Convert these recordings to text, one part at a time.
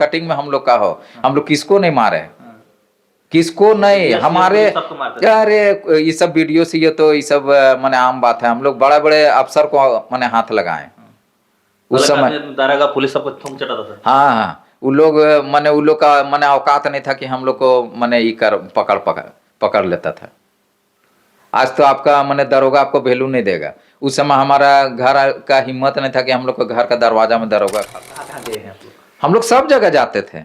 Cutting में हम लोग का हो, हम लोग किसको नहीं मारे, किसको नहीं हमारे। अरे ये सब वीडियो से ये तो ये सब माने आम बात है। हम लोग बड़े बड़े अफसर को माने हाथ लगाए उस समय, दारोगा पुलिस सबको थूक चटाता था। हाँ हाँ, वो लोग माने वो लोग का माने औकात नहीं था कि हम लोग को माने ये कर पकड़ पकड़ पकड़ लेता था। आज तो आपका माने दरोगा आपको वैल्यू नहीं देगा। उस समय हमारा घर का हिम्मत नहीं था कि हम लोग को घर का दरवाजा में दरोगा खड़ा। कहाँ गए हैं आप लोग? हम लोग सब जगह जाते थे।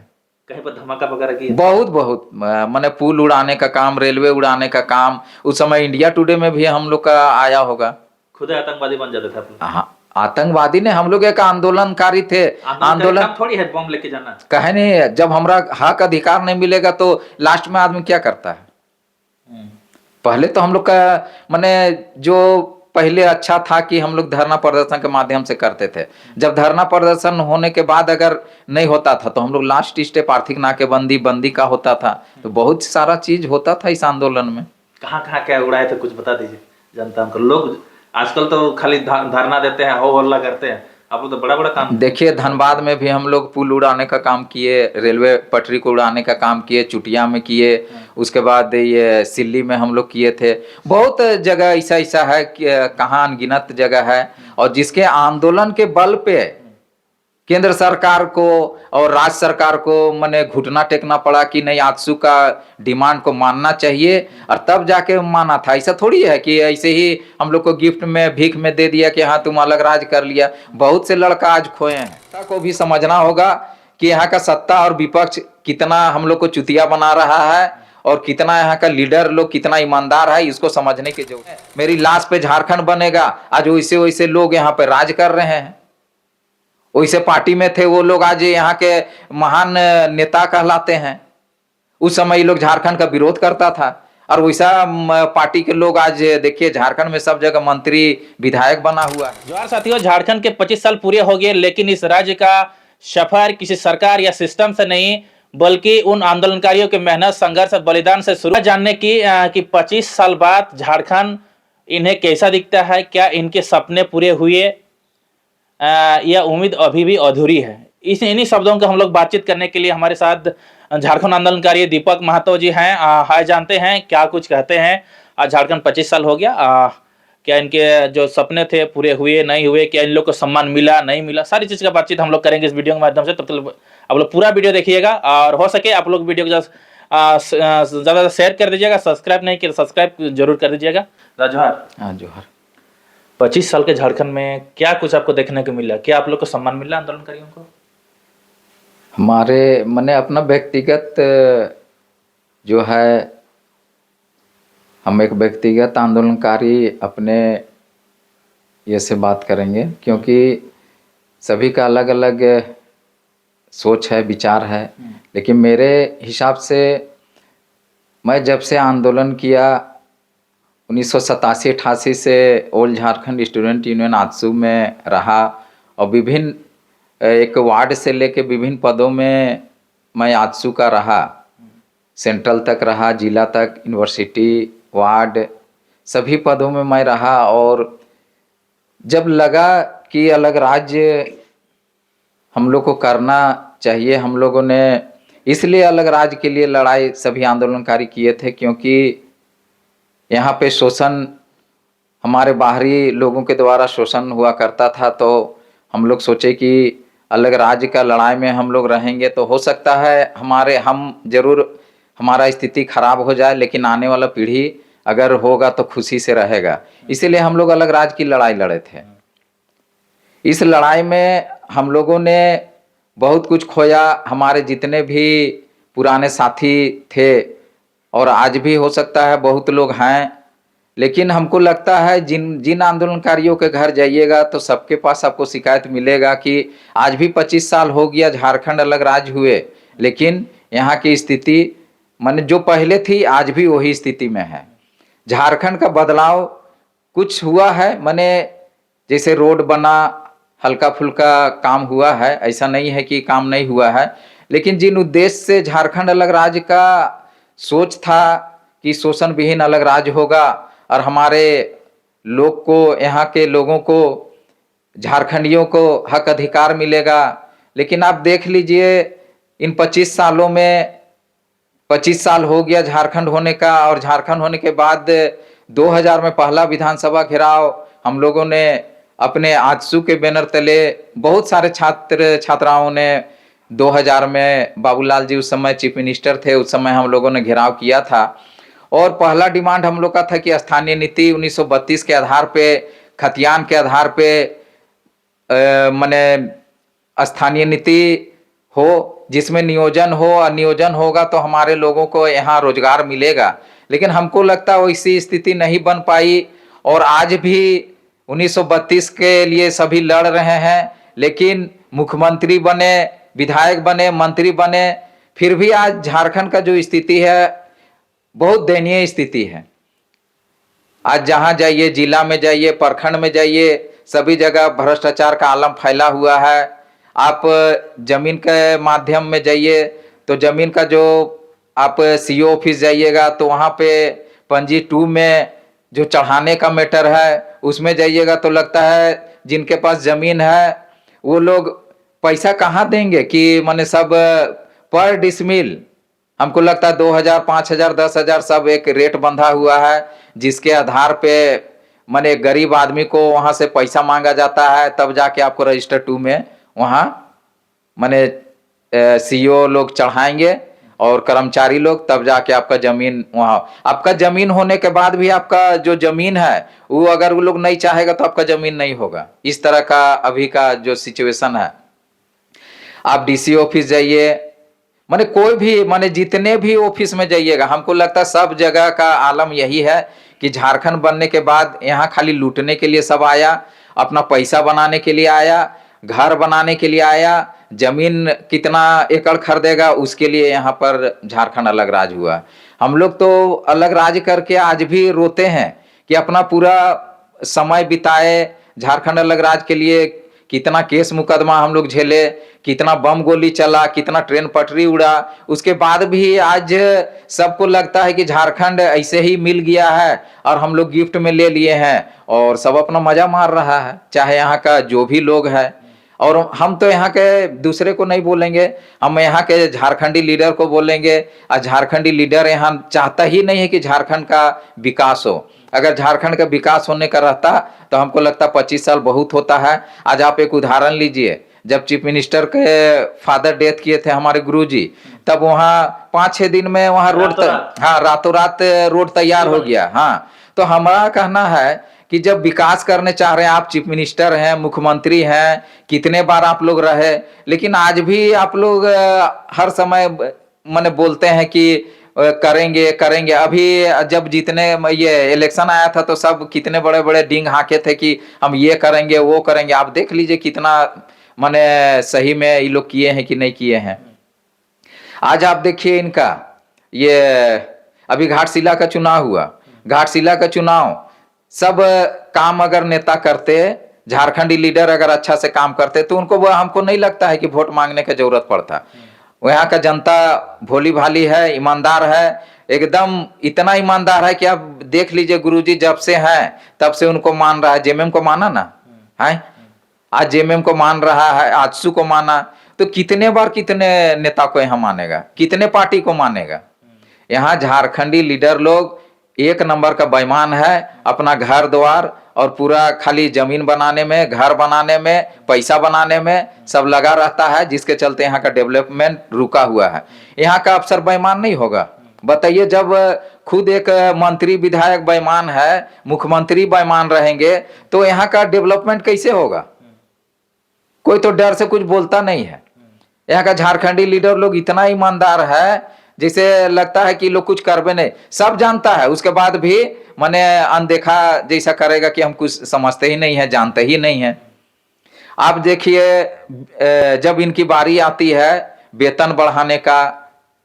कहीं पर धमाका वगैरह किया? बहुत बहुत माने पुल उड़ाने का काम, रेलवे उड़ाने का काम। उस समय इंडिया टुडे में भी हम लोग का आया होगा। खुद आतंकवादी बन जाते थे आप लोग? हाँ, आतंकवादी ने, हम लोग एक आंदोलनकारी थे। आंदोलन थोड़ी है बम लेके जाना। कहे नहीं, जब हमारा हक अधिकार नहीं मिलेगा तो लास्ट में आदमी क्या करता है। पहले तो हम लोग का माने जो पहले अच्छा था कि हम लोग धरना प्रदर्शन के माध्यम से करते थे। जब धरना प्रदर्शन होने के बाद अगर नहीं होता था तो हम लोग लास्ट स्टेप आर्थिक नाकेबंदी बंदी का होता था। तो बहुत सारा चीज होता था इस आंदोलन में। कहाँ कहाँ क्या उड़ाए थे कुछ बता दीजिए जनता को। लोग आजकल तो खाली धरना देते हैं, हो हल्ला करते हैं, आप लोग तो बड़ा बड़ा काम। देखिए धनबाद में भी हम लोग पुल उड़ाने का काम किए, रेलवे पटरी को उड़ाने का काम किए, चुटिया में किए, उसके बाद ये सिल्ली में हम लोग किए थे। बहुत जगह ऐसा ऐसा है कि कहाँ अनगिनत जगह है। और जिसके आंदोलन के बल पे केंद्र सरकार को और राज्य सरकार को माने घुटना टेकना पड़ा कि नहीं, आजसू का डिमांड को मानना चाहिए, और तब जाके माना था। ऐसा थोड़ी है कि ऐसे ही हम लोग को गिफ्ट में भीख में दे दिया कि हाँ तुम अलग राज कर लिया। बहुत से लड़का आज खोए हैं। सत्ता को भी समझना होगा कि यहाँ का सत्ता और विपक्ष कितना हम लोग को चुतिया बना रहा है और कितना यहाँ का लीडर लोग कितना ईमानदार है, इसको समझने की जरूरत है। मेरी लाश पे झारखंड बनेगा, आज वैसे वैसे लोग यहाँ पे राज कर रहे हैं। वैसे पार्टी में थे वो लोग, आज यहाँ के महान नेता कहलाते हैं। उस समय ये लोग झारखंड का विरोध करता था, और वैसा पार्टी के लोग आज देखिए झारखंड में सब जगह मंत्री विधायक बना हुआ है। जोहार साथियों, झारखंड के 25 साल पूरे हो गए, लेकिन इस राज्य का सफर किसी सरकार या सिस्टम से नहीं बल्कि उन आंदोलनकारियों के मेहनत, संघर्ष और बलिदान से शुरू। जानने की कि 25 साल बाद झारखंड इन्हें कैसा दिखता है, क्या इनके सपने पूरे हुए यह उम्मीद अभी भी अधूरी है। इन्हीं शब्दों को हम लोग बातचीत करने के लिए हमारे साथ झारखंड आंदोलनकारी दीपक महतो जी हैं। हाय, जानते हैं क्या कुछ कहते हैं। आज झारखंड 25 साल हो गया, क्या इनके जो सपने थे पूरे हुए नहीं हुए, क्या इन लोग को सम्मान मिला नहीं मिला, सारी चीज़ का बातचीत हम लोग करेंगे इस वीडियो के माध्यम से। तब तक आप लोग पूरा वीडियो देखिएगा, और हो सके आप लोग वीडियो को ज़्यादा शेयर कर दीजिएगा। सब्सक्राइब नहीं किया सब्सक्राइब जरूर कर दीजिएगा। जोहार। हाँ जोहार। 25 साल के झारखंड में क्या कुछ आपको देखने को मिला, क्या आप लोग को सम्मान मिला आंदोलनकारियों को? हमारे मैंने अपना व्यक्तिगत जो है, हम एक व्यक्तिगत आंदोलनकारी अपने ये से बात करेंगे, क्योंकि सभी का अलग अलग सोच है, विचार है। लेकिन मेरे हिसाब से मैं जब से आंदोलन किया 1987-88 से all Jharkhand student union AJSU में रहा, और विभिन्न एक वार्ड से लेके विभिन्न पदों में मैं आजसू का रहा। सेंट्रल तक रहा, जिला तक, यूनिवर्सिटी, वार्ड, सभी पदों में मैं रहा। और जब लगा कि अलग राज्य हम लोग को करना चाहिए, हम लोगों ने इसलिए अलग राज्य के लिए लड़ाई सभी आंदोलनकारी किए थे, क्योंकि यहाँ पे शोषण, हमारे बाहरी लोगों के द्वारा शोषण हुआ करता था। तो हम लोग सोचे कि अलग राज्य का लड़ाई में हम लोग रहेंगे तो हो सकता है हम जरूर हमारा स्थिति खराब हो जाए, लेकिन आने वाला पीढ़ी अगर होगा तो खुशी से रहेगा। इसीलिए हम लोग अलग राज्य की लड़ाई लड़े थे। इस लड़ाई में हम लोगों ने बहुत कुछ खोया। हमारे जितने भी पुराने साथी थे, और आज भी हो सकता है बहुत लोग हैं, लेकिन हमको लगता है जिन आंदोलनकारियों के घर जाइएगा तो सबके पास आपको शिकायत मिलेगा कि आज भी 25 साल हो गया झारखंड अलग राज्य हुए, लेकिन यहाँ की स्थिति माने जो पहले थी आज भी वही स्थिति में है। झारखंड का बदलाव कुछ हुआ है, माने जैसे रोड बना, हल्का फुल्का काम हुआ है, ऐसा नहीं है कि काम नहीं हुआ है। लेकिन जिन उद्देश्य से झारखंड अलग राज्य का सोच था कि शोषण विहीन अलग राज्य होगा और हमारे लोग को, यहाँ के लोगों को, झारखंडियों को हक अधिकार मिलेगा। लेकिन आप देख लीजिए इन 25 सालों में 25 साल हो गया झारखंड होने का, और झारखंड होने के बाद 2000 में पहला विधानसभा घेराव हम लोगों ने अपने आजसू के बैनर तले बहुत सारे छात्र छात्राओं ने 2000 में बाबूलाल जी उस समय चीफ मिनिस्टर थे, उस समय हम लोगों ने घेराव किया था। और पहला डिमांड हम लोग का था कि स्थानीय नीति 1932 के आधार पे, खतियान के आधार पे माने स्थानीय नीति हो जिसमें नियोजन हो, और नियोजन होगा तो हमारे लोगों को यहाँ रोजगार मिलेगा। लेकिन हमको लगता वैसी स्थिति नहीं बन पाई, और आज भी 1932 के लिए सभी लड़ रहे हैं, लेकिन मुख्यमंत्री बने, विधायक बने, मंत्री बने, फिर भी आज झारखंड का जो स्थिति है बहुत दयनीय स्थिति है। आज जहां जाइए, जिला में जाइए, प्रखंड में जाइए, सभी जगह भ्रष्टाचार का आलम फैला हुआ है। आप जमीन के माध्यम में जाइए तो जमीन का जो आप सीओ ऑफिस जाइएगा तो वहाँ पे पंजी 2 में जो चढ़ाने का मैटर है उसमें जाइएगा तो लगता है जिनके पास जमीन है वो लोग पैसा कहाँ देंगे कि माने सब पर डिसमिल, हमको लगता है 2000, 5000, 10,000 सब एक रेट बंधा हुआ है, जिसके आधार पे माने गरीब आदमी को वहां से पैसा मांगा जाता है, तब जाके आपको रजिस्टर 2 में वहां माने सीईओ लोग चढ़ाएंगे और कर्मचारी लोग, तब जाके आपका जमीन वहां, आपका जमीन होने के बाद भी आपका जो जमीन है वो अगर वो लोग नहीं चाहेगा तो आपका जमीन नहीं होगा। इस तरह का अभी का जो सिचुएशन है। आप डीसी ऑफिस जाइए, माने कोई भी, माने जितने भी ऑफिस में जाइएगा, हमको लगता है सब जगह का आलम यही है कि झारखंड बनने के बाद यहाँ खाली लूटने के लिए सब आया, अपना पैसा बनाने के लिए आया, घर बनाने के लिए आया, जमीन कितना एकड़ खरीदेगा उसके लिए यहाँ पर झारखंड अलग राज हुआ। हम लोग तो अलग राज करके आज भी रोते हैं कि अपना पूरा समय बिताए झारखंड अलग राज के लिए, कितना केस मुकदमा हम लोग झेले, कितना बम गोली चला, कितना ट्रेन पटरी उड़ा, उसके बाद भी आज सबको लगता है कि झारखंड ऐसे ही मिल गया है और हम लोग गिफ्ट में ले लिए हैं और सब अपना मजा मार रहा है, चाहे यहाँ का जो भी लोग है। और हम तो यहाँ के दूसरे को नहीं बोलेंगे, हम यहाँ के झारखंडी लीडर को बोलेंगे। और झारखंडी लीडर यहाँ चाहता ही नहीं है कि झारखंड का विकास हो। अगर झारखंड का विकास होने का रहता तो हमको लगता 25 साल बहुत होता है। आज आप एक उदाहरण लीजिए, जब चीफ मिनिस्टर के फादर डेथ किए थे हमारे गुरुजी, तब वहाँ 5-6 दिन में वहाँ रोड, हाँ रातों रात रोड तैयार हो गया। हाँ, तो हमारा कहना है कि जब विकास करने चाह रहे हैं, आप चीफ मिनिस्टर हैं, मुख्यमंत्री हैं, कितने बार आप लोग रहे, लेकिन आज भी आप लोग हर समय माने बोलते हैं कि करेंगे करेंगे। अभी जब जितने ये इलेक्शन आया था तो सब कितने बड़े बड़े डींग हाके थे कि हम ये करेंगे वो करेंगे। आप देख लीजिए कितना माने सही में ये लोग किए हैं कि नहीं किए हैं। आज आप देखिए इनका ये अभी घाटशिला का चुनाव हुआ, घाटशिला का चुनाव सब काम अगर नेता करते, झारखंडी लीडर अगर अच्छा से काम करते तो उनको हमको नहीं लगता है कि वोट मांगने का जरूरत पड़ता। यहाँ का जनता भोली भाली है, ईमानदार है, एकदम इतना ईमानदार है कि आप देख लीजिए गुरुजी जब से हैं तब से उनको मान रहा है। जेएमएम को माना ना है, आज जेएमएम को मान रहा है, आजसू को माना, तो कितने बार कितने नेता को यहाँ मानेगा, कितने पार्टी को मानेगा। यहाँ झारखंडी लीडर लोग एक नंबर का बेईमान है, अपना घर द्वार और पूरा खाली जमीन बनाने में, घर बनाने में, पैसा बनाने में सब लगा रहता है, जिसके चलते यहाँ का डेवलपमेंट रुका हुआ है। यहाँ का अफसर बेईमान नहीं होगा, बताइए। जब खुद एक मंत्री विधायक बेईमान है, मुख्यमंत्री बेईमान रहेंगे तो यहाँ का डेवलपमेंट कैसे होगा। कोई तो डर से कुछ बोलता नहीं है। यहाँ का झारखंडी लीडर लोग इतना ईमानदार है जैसे लगता है कि लोग कुछ करबे नहीं, सब जानता है, उसके बाद भी माने अनदेखा जैसा करेगा कि हम कुछ समझते ही नहीं है, जानते ही नहीं है। आप देखिए जब इनकी बारी आती है वेतन बढ़ाने का,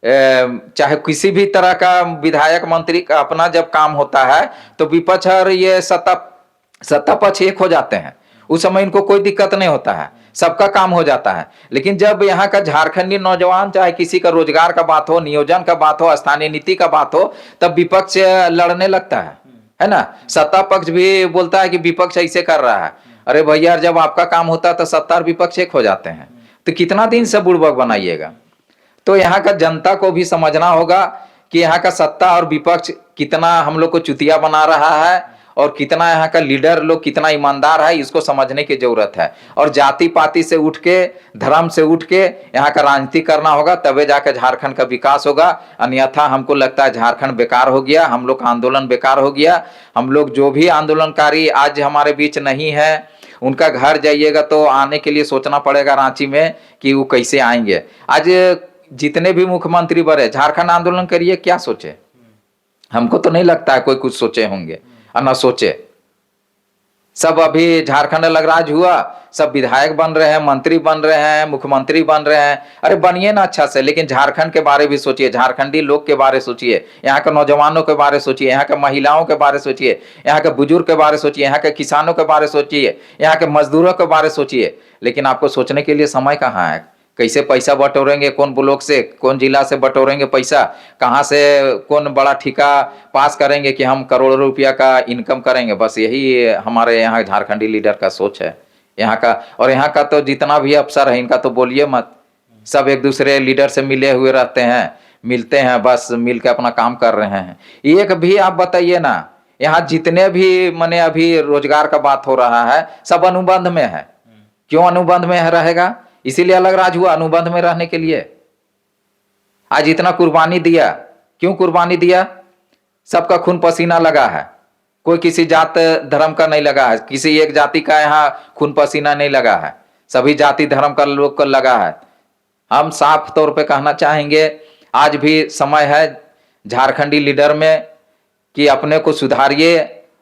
चाहे किसी भी तरह का विधायक मंत्री का अपना जब काम होता है तो विपक्ष और ये सत्ता पक्ष एक हो जाते हैं, उस समय इनको कोई दिक्कत नहीं होता है, सबका काम हो जाता है। लेकिन जब यहाँ का झारखंडी नौजवान, चाहे किसी का रोजगार का बात हो, नियोजन का बात हो, स्थानीय नीति का बात हो, तब विपक्ष लड़ने लगता है ना। सत्ता पक्ष भी बोलता है कि विपक्ष ऐसे कर रहा है। अरे भैया, जब आपका काम होता है तो सत्ता और विपक्ष एक हो जाते हैं, तो कितना दिन से बुड़बक बनाइएगा। तो यहाँ का जनता को भी समझना होगा कि यहाँ का सत्ता और विपक्ष कितना हम लोग को चुतिया बना रहा है और कितना यहाँ का लीडर लोग कितना ईमानदार है, इसको समझने की जरूरत है। और जाति पाति से उठ के, धर्म से उठ के यहाँ का राजनीति करना होगा, तबे जाकर झारखंड का विकास होगा। अन्यथा हमको लगता है झारखंड बेकार हो गया, हम लोग का आंदोलन बेकार हो गया। हम लोग जो भी आंदोलनकारी आज हमारे बीच नहीं है, उनका घर जाइएगा तो आने के लिए सोचना पड़ेगा रांची में कि वो कैसे आएंगे। आज जितने भी मुख्यमंत्री बने, झारखंड आंदोलन करिए, क्या सोचे? हमको तो नहीं लगता है कोई कुछ सोचे होंगे और ना सोचे। सब अभी झारखंड अलग राज हुआ, सब विधायक बन रहे हैं, मंत्री बन रहे हैं, मुख्यमंत्री बन रहे हैं। अरे बनिए ना अच्छा से, लेकिन झारखंड के बारे भी सोचिए, झारखंडी लोग के बारे सोचिए, यहाँ के नौजवानों के बारे सोचिए, यहाँ के महिलाओं के बारे सोचिए, यहाँ के बुजुर्ग के बारे सोचिए, यहाँ के किसानों के बारे सोचिए, यहाँ के मजदूरों के बारे सोचिए। लेकिन आपको सोचने के लिए समय कहाँ है? कैसे पैसा बटोरेंगे, कौन ब्लॉक से, कौन जिला से बटोरेंगे पैसा, कहाँ से कौन बड़ा ठेका पास करेंगे कि हम करोड़ों रुपया का इनकम करेंगे। बस यही हमारे यहाँ झारखंडी लीडर का सोच है यहाँ का। और यहाँ का तो जितना भी अफसर है, इनका तो बोलिए मत, सब एक दूसरे लीडर से मिले हुए रहते हैं, मिलते हैं, बस मिल के अपना काम कर रहे हैं। एक भी आप बताइए ना, यहाँ जितने भी माने अभी रोजगार का बात हो रहा है, सब अनुबंध में है। क्यों अनुबंध में रहेगा? इसीलिए अलग राज हुआ, अनुबंध में रहने के लिए। आज इतना कुर्बानी दिया, क्यों कुर्बानी दिया? सबका खून पसीना लगा है, कोई किसी जात धर्म का नहीं लगा है, किसी एक जाति का यहाँ खून पसीना नहीं लगा है, सभी जाति धर्म का लोग को लगा है। हम साफ तौर पे कहना चाहेंगे, आज भी समय है झारखंडी लीडर में कि अपने को सुधारिए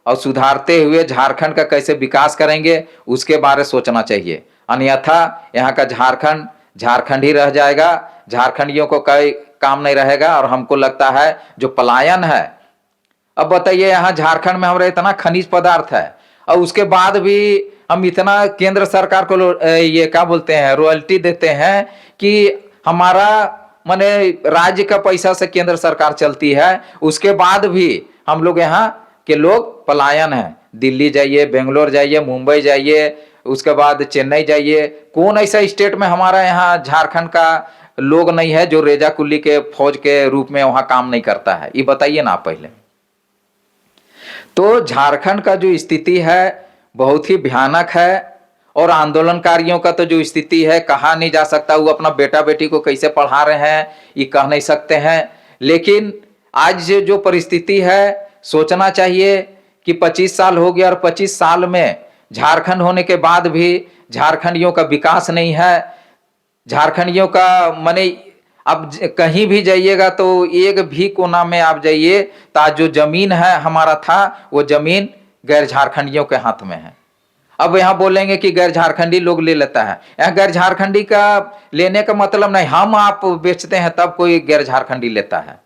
और सुधारते हुए झारखंड का कैसे विकास करेंगे उसके बारे सोचना चाहिए। अन्यथा यहाँ का झारखंड झारखंड ही रह जाएगा, झारखंडियों को कोई काम नहीं रहेगा। और हमको लगता है जो पलायन है, अब बताइए यहाँ झारखंड में हमारे इतना खनिज पदार्थ है और उसके बाद भी हम इतना केंद्र सरकार को ये क्या बोलते हैं, रॉयल्टी देते हैं कि हमारा माने राज्य का पैसा से केंद्र सरकार चलती है, उसके बाद भी हम लोग यहाँ के लोग पलायन है। दिल्ली जाइए, बेंगलोर जाइए, मुंबई जाइए, उसके बाद चेन्नई जाइए, कौन ऐसा स्टेट में हमारा यहाँ झारखंड का लोग नहीं है जो रेजा कुल्ली के फौज के रूप में वहां काम नहीं करता है? ये बताइए ना पहले। तो झारखंड का जो स्थिति है बहुत ही भयानक है। और आंदोलनकारियों का तो जो स्थिति है कहा नहीं जा सकता। वो अपना बेटा बेटी को कैसे पढ़ा रहे हैं ये कह नहीं सकते हैं। लेकिन आज जो परिस्थिति है, सोचना चाहिए कि 25 साल हो गया और 25 साल में झारखंड होने के बाद भी झारखंडियों का विकास नहीं है। झारखंडियों का माने अब कहीं भी जाइएगा तो एक भी कोना में आप जाइए तो जो जमीन है हमारा था वो जमीन गैर झारखंडियों के हाथ में है। अब यहाँ बोलेंगे कि गैर झारखंडी लोग ले लेता है। यहाँ गैर झारखंडी का लेने का मतलब नहीं, हम आप बेचते हैं तब कोई गैर झारखंडी लेता है।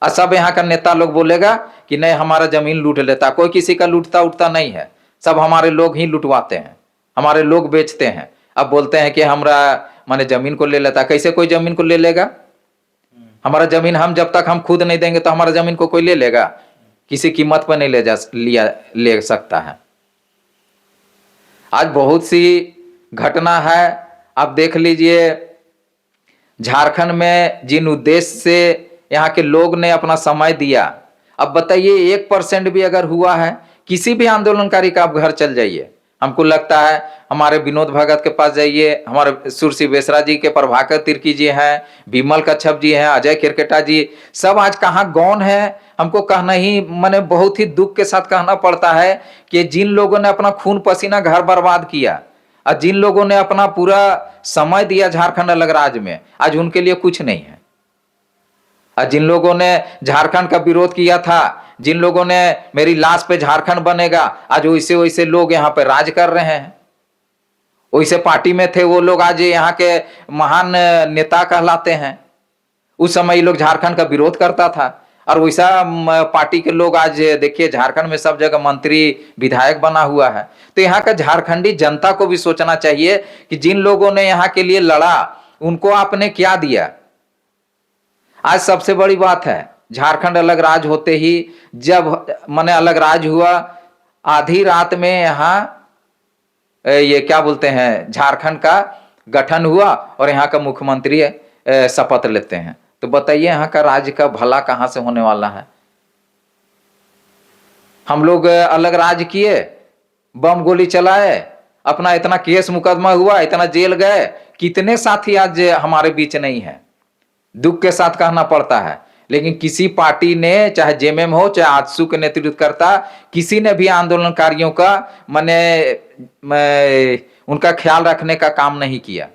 और सब यहाँ का नेता लोग बोलेगा कि नहीं हमारा जमीन लूट लेता। कोई किसी का लूटता उठता नहीं है, सब हमारे लोग ही लुटवाते हैं, हमारे लोग बेचते हैं। अब बोलते हैं कि हमारा माने जमीन को ले लेता। कैसे कोई जमीन को ले लेगा? हमारा जमीन हम जब तक हम खुद नहीं देंगे तो हमारा जमीन को कोई ले लेगा? किसी कीमत पर नहीं ले सकता है। आज बहुत सी घटना है, आप देख लीजिए झारखंड में जिन उद्देश्य से यहाँ के लोग ने अपना समय दिया। अब बताइए 1% भी अगर हुआ है, किसी भी आंदोलनकारी का आप घर चल जाइए, हमको लगता है हमारे विनोद भगत के पास जाइए, हमारे सुरसी बेसरा जी के, प्रभाकर तिर्की जी हैं, विमल कच्छप जी हैं, अजय किरकेटा जी, सब आज कहाँ गौन है। हमको कहना ही माने बहुत ही दुख के साथ कहना पड़ता है कि जिन लोगों ने अपना खून पसीना घर बर्बाद किया और जिन लोगों ने अपना पूरा समय दिया झारखंड अलग राज्य में, आज उनके लिए कुछ नहीं है। और जिन लोगों ने झारखंड का विरोध किया था, जिन लोगों ने मेरी लाश पे झारखंड बनेगा, आज वैसे वैसे लोग यहाँ पे राज कर रहे हैं। वैसे पार्टी में थे वो लोग आज यहाँ के महान नेता कहलाते हैं। उस समय ये लोग झारखंड का विरोध करता था और वैसा पार्टी के लोग आज देखिए झारखंड में सब जगह मंत्री विधायक बना हुआ है। तो यहाँ का झारखंडी जनता को भी सोचना चाहिए कि जिन लोगों ने यहाँ के लिए लड़ा उनको आपने क्या दिया। आज सबसे बड़ी बात है, झारखंड अलग राज होते ही जब माने अलग राज हुआ, आधी रात में यहाँ ये क्या बोलते हैं झारखंड का गठन हुआ और यहाँ का मुख्यमंत्री शपथ लेते हैं। तो बताइए यहाँ का राज्य का भला कहाँ से होने वाला है। हम लोग अलग राज्य किए, बम गोली चलाए, अपना इतना केस मुकदमा हुआ, इतना जेल गए, कितने साथी आज हमारे बीच नहीं है, दुख के साथ कहना पड़ता है। लेकिन किसी पार्टी ने, चाहे जेएमएम हो चाहे आजसू के नेतृत्व करता, किसी ने भी आंदोलनकारियों का उनका ख्याल रखने का काम नहीं किया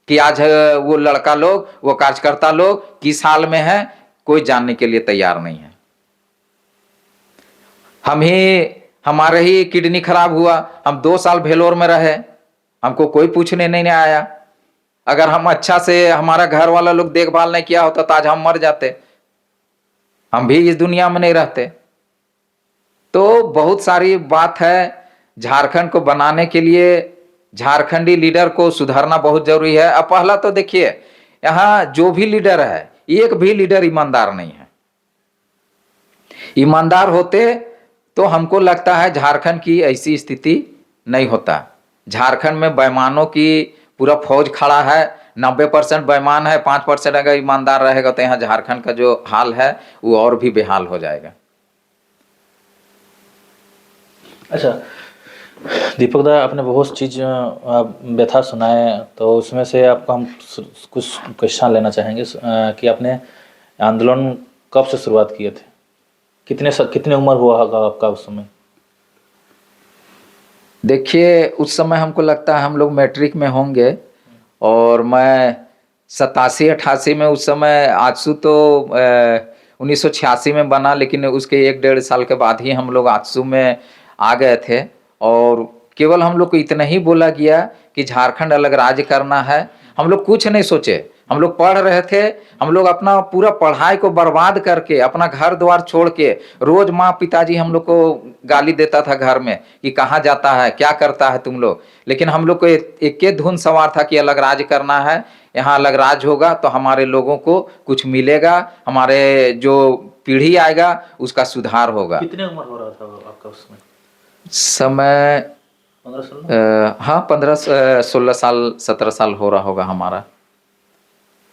कि आज वो लड़का लोग, वो कार्यकर्ता लोग किस हाल में है, कोई जानने के लिए तैयार नहीं है। हमारे ही किडनी खराब हुआ, हम 2 साल भेलोर में रहे, हमको कोई पूछने नहीं आया। अगर हम अच्छा से हमारा घर वाला लोग देखभाल नहीं किया होता तो आज हम मर जाते, हम भी इस दुनिया में नहीं रहते। तो बहुत सारी बात है। झारखंड को बनाने के लिए झारखंडी लीडर को सुधारना बहुत जरूरी है। अब पहला तो देखिए, यहाँ जो भी लीडर है, एक भी लीडर ईमानदार नहीं है। ईमानदार होते तो हमको लगता है झारखंड की ऐसी स्थिति नहीं होता। झारखंड में बेईमानों की पूरा फौज खड़ा है, 90% बेईमान है, 5% अगर ईमानदार रहेगा तो यहाँ झारखंड का जो हाल है वो और भी बेहाल हो जाएगा। अच्छा दीपक दा, आपने बहुत चीज़ व्यथा सुनाए, तो उसमें से आपको हम कुछ क्वेश्चन लेना चाहेंगे कि आपने आंदोलन कब से शुरुआत किए थे, कितने उम्र हुआ होगा आपका उस समय? देखिए उस समय हमको लगता है हम लोग मैट्रिक में होंगे, और मैं 87-88 में, उस समय आजसू तो 1986 में बना, लेकिन उसके 1-1.5 साल के बाद ही हम लोग आजसू में आ गए थे। और केवल हम लोग को इतना ही बोला गया कि झारखंड अलग राज्य करना है। हम लोग कुछ नहीं सोचे, हम लोग पढ़ रहे थे, हम लोग अपना पूरा पढ़ाई को बर्बाद करके, अपना घर द्वार छोड़ के, रोज माँ पिताजी हम लोग को गाली देता था घर में कि कहाँ जाता है, क्या करता है तुम लोग। लेकिन हम लोग को एक ही धुन सवार था कि अलग राज्य करना है, यहाँ अलग राज्य होगा तो हमारे लोगों को कुछ मिलेगा, हमारे जो पीढ़ी आएगा उसका सुधार होगा। कितने उम्र हो रहा था आपका उस समय? 15-16? हाँ, 15-16 साल, 17 साल हो रहा होगा हमारा।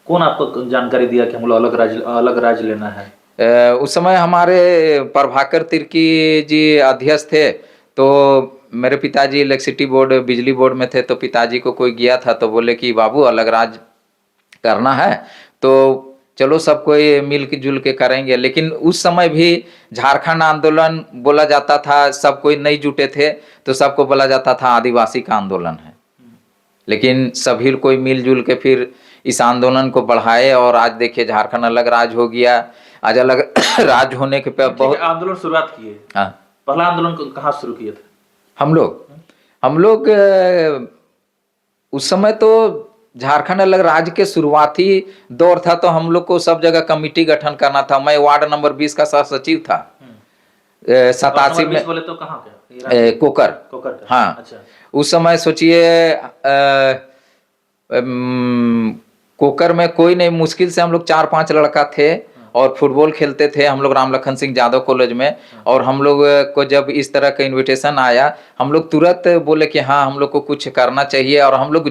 कौन आपको जानकारी दिया कि हम लोग अलग राज्य लेना है? उस समय हमारे प्रभाकर तिर्की जी अध्यक्ष थे, तो मेरे पिताजी इलेक्ट्रिसिटी बोर्ड, बिजली बोर्ड में थे, तो पिताजी को कोई गया था तो बोले कि बाबू अलग राज्य करना है तो चलो सब कोई मिल के जुल के करेंगे। लेकिन उस समय भी झारखंड आंदोलन बोला जाता था, सब कोई नहीं जुटे थे तो सबको बोला जाता था आदिवासी का आंदोलन है। लेकिन सभी कोई मिलजुल के फिर इस आंदोलन को बढ़ाए, और आज देखिए झारखंड अलग राज्य हो गया। आज अलग राज्य होने के पे बहुत आंदोलन शुरुआत किए। हाँ, पहला आंदोलन कहाँ शुरू किए थे हम लोग उस समय तो झारखंड अलग राज्य के शुरुआती दौर था, तो हम लोग को सब जगह कमेटी गठन करना था। मैं वार्ड नंबर 20 का सह सचिव था। 87 में बोले तो कहाँ के? कोकर। हाँ, अच्छा। उस समय सोचिए कोकर में कोई नहीं, मुश्किल से हम लोग 4-5 लड़का थे, और फुटबॉल खेलते थे हम लोग राम लखन सिंह यादव कॉलेज में। और हम लोग को जब इस तरह का इनविटेशन आया, हम लोग तुरंत बोले कि हाँ हम लोग को कुछ करना चाहिए। और हम लोग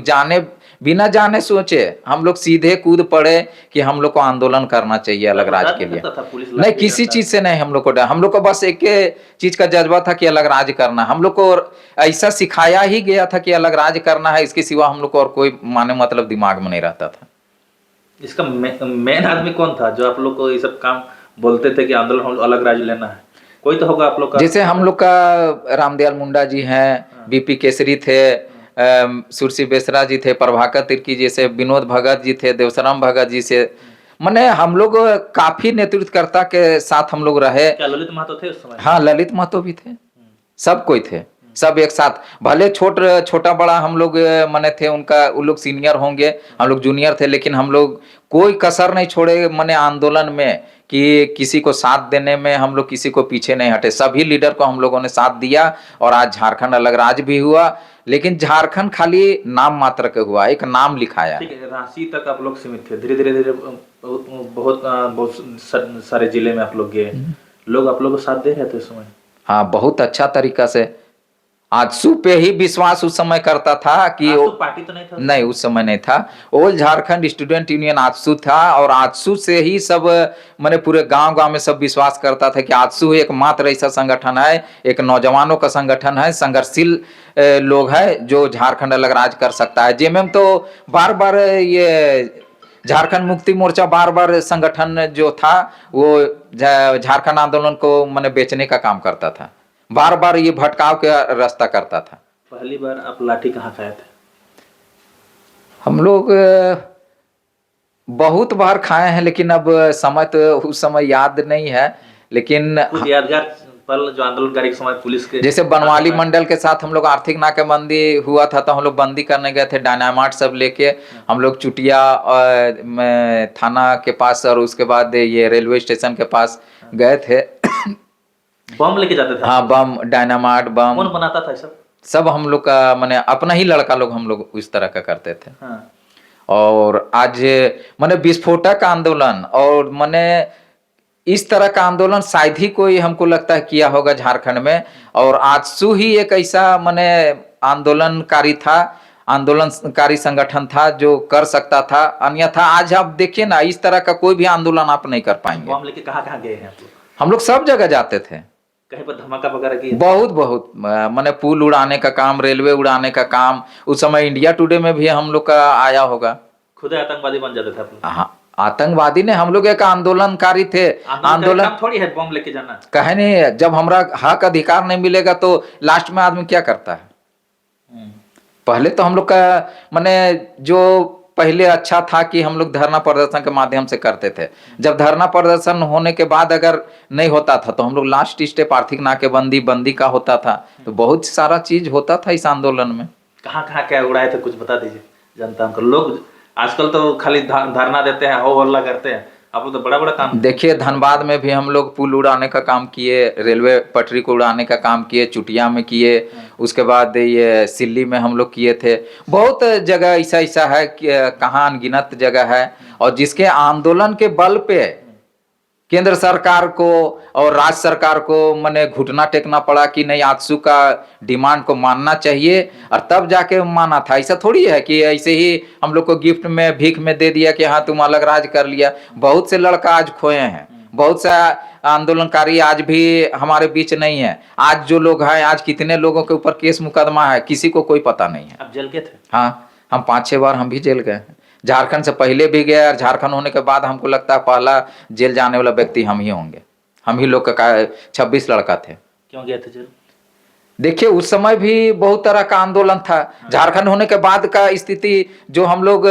बिना जाने सोचे हम लोग सीधे कूद पड़े कि हम लोग को आंदोलन करना चाहिए अलग राज्य के लिए। नहीं, किसी चीज से नहीं हम लोग को डर, हम लोग को बस एक चीज का जज्बा था कि अलग राज्य करना। हम लोग को ऐसा सिखाया ही गया था कि अलग राज्य करना है, इसके सिवा हम लोग को और कोई माने मतलब दिमाग में नहीं रहता था। इसका मेन आदमी कौन था जो आप लोग को ये सब काम बोलते थे कि आंदोलन अलग राज्य लेना है? कोई तो होगा आप लोग का। जैसे हम लोग का रामदयाल मुंडा जी हैं, बीपी केसरी थे, सुरसी बेसरा जी थे, प्रभाकर तिर्की जी से, विनोद भगत जी थे, देवसराम भगत जी से, मैंने हम लोग काफी नेतृत्वकर्ता के साथ हम लोग रहे। क्या ललित महतो थे उस समय? हाँ, ललित महतो भी थे, सब कोई थे, सब एक साथ। भले छोटा बड़ा हम लोग मने थे, उनका वो लोग सीनियर होंगे, हम लोग जूनियर थे, लेकिन हम लोग कोई कसर नहीं छोड़े मने आंदोलन में कि किसी को साथ देने में हम लोग किसी को पीछे नहीं हटे। सभी लीडर को हम लोगों ने साथ दिया, और आज झारखंड अलग राज्य भी हुआ। लेकिन झारखंड खाली नाम मात्र के हुआ, एक नाम लिखाया। ठीक है, रांची तक आप लोग सीमित थे, धीरे धीरे बहुत सारे जिले में आप लोग गए, लोग आप लोग को साथ दे रहे थे उस समय? हाँ, बहुत अच्छा तरीका से आजसू पे ही विश्वास उस समय करता था कि आजसू पार्टी तो नहीं था? नहीं, उस समय नहीं था। All Jharkhand student union AJSU था, और आजसू से ही सब मैंने पूरे गांव गांव में सब विश्वास करता था कि आजसू एकमात्र ऐसा संगठन है, एक नौजवानों का संगठन है, संघर्षशील लोग है जो झारखंड अलग राज कर सकता है। जेएमएम तो बार बार ये झारखंड मुक्ति मोर्चा बार बार संगठन जो था वो झारखंड आंदोलन को मैंने बेचने का काम करता था, बार बार ये भटकाव का रास्ता करता था। पहली बार आप लाठी कहाँ खाए थे? हम लोग बहुत बार खाए हैं, लेकिन अब समय तो उस समय याद नहीं है, लेकिन कुछ यादगार पल जो आंदोलनकारी के समय पुलिस के जैसे बनवाली मंडल के साथ हम लोग आर्थिक नाकेबंदी हुआ था, तो हम लोग बंदी करने गए थे डायनामाइट सब लेके। हम लोग चुटिया थाना के पास और उसके बाद ये रेलवे स्टेशन के पास गए थे। बम लेके जाते थे? हाँ, बम, डायनामाइट, बम कौन बनाता था सब? सब हम लोग का मैंने अपना ही लड़का लोग हम लोग इस तरह का करते थे। हाँ। और आज मैंने विस्फोटक आंदोलन और मैंने इस तरह का आंदोलन शायद ही कोई हमको लगता है किया होगा झारखंड में, और आजसू ही एक ऐसा मैंने आंदोलनकारी था, आंदोलनकारी संगठन था जो कर सकता था। अन्यथा आज आप देखिए ना, इस तरह का कोई भी आंदोलन आप नहीं कर पाएंगे। बम लेके कहाँ कहाँ गए हैं आप लोग? हम लोग सब जगह जाते थे। कहीं पर धमाका वगैरह किया? बहुत बहुत मैंने पुल उड़ाने का काम, रेलवे उड़ाने का काम, उस समय इंडिया टुडे में भी हम लोग का आया होगा। खुद आतंकवादी बन जाते थे आप लोग? हाँ, आतंकवादी ने, हम लोग एक आंदोलनकारी थे। आंदोलन काम थोड़ी है बम लेके जाना। कहे नहीं, जब हमरा हक अधिकार नहीं मिलेगा तो लास्ट में आदमी क्या करता है। पहले तो हम लोग का माने जो पहले अच्छा था कि हम लोग धरना प्रदर्शन के माध्यम से करते थे। जब धरना प्रदर्शन होने के बाद अगर नहीं होता था तो हम लोग लास्ट स्टेप आर्थिक नाकेबंदी बंदी का होता था। तो बहुत सारा चीज होता था इस आंदोलन में। कहाँ कहाँ क्या उड़ाए थे कुछ बता दीजिए जनता को। लोग आजकल तो खाली धरना देते हैं, हो हल्ला करते हैं, आप लोग तो बड़ा बड़ा काम। देखिए, धनबाद में भी हम लोग पुल उड़ाने का काम किए, रेलवे पटरी को उड़ाने का काम किए, चुटिया में किए, उसके बाद ये सिल्ली में हम लोग किए थे। बहुत जगह ऐसा ऐसा है कि कहाँ अनगिनत जगह है, और जिसके आंदोलन के बल पे केंद्र सरकार को और राज्य सरकार को मैंने घुटना टेकना पड़ा कि नहीं, आजसू का डिमांड को मानना चाहिए, और तब जाके माना था। ऐसा थोड़ी है कि ऐसे ही हम लोग को गिफ्ट में भीख में दे दिया कि हाँ तुम अलग राज कर लिया। बहुत से लड़का आज खोए हैं, बहुत सा आंदोलनकारी आज भी हमारे बीच नहीं है। आज जो लोग हैं, आज कितने लोगों के ऊपर केस मुकदमा है, किसी को कोई पता नहीं है। आप जेल गए थे? हाँ, हम 5-6 बार हम भी जेल गए हैं। झारखंड से पहले भी गया, और झारखंड होने के बाद हमको लगता है पहला जेल जाने वाला व्यक्ति हम ही होंगे। हम ही लोग का 26 लड़का थे। क्यों गए थे जेल? देखिए, उस समय भी बहुत तरह का आंदोलन था। झारखंड होने के बाद का स्थिति जो हम लोग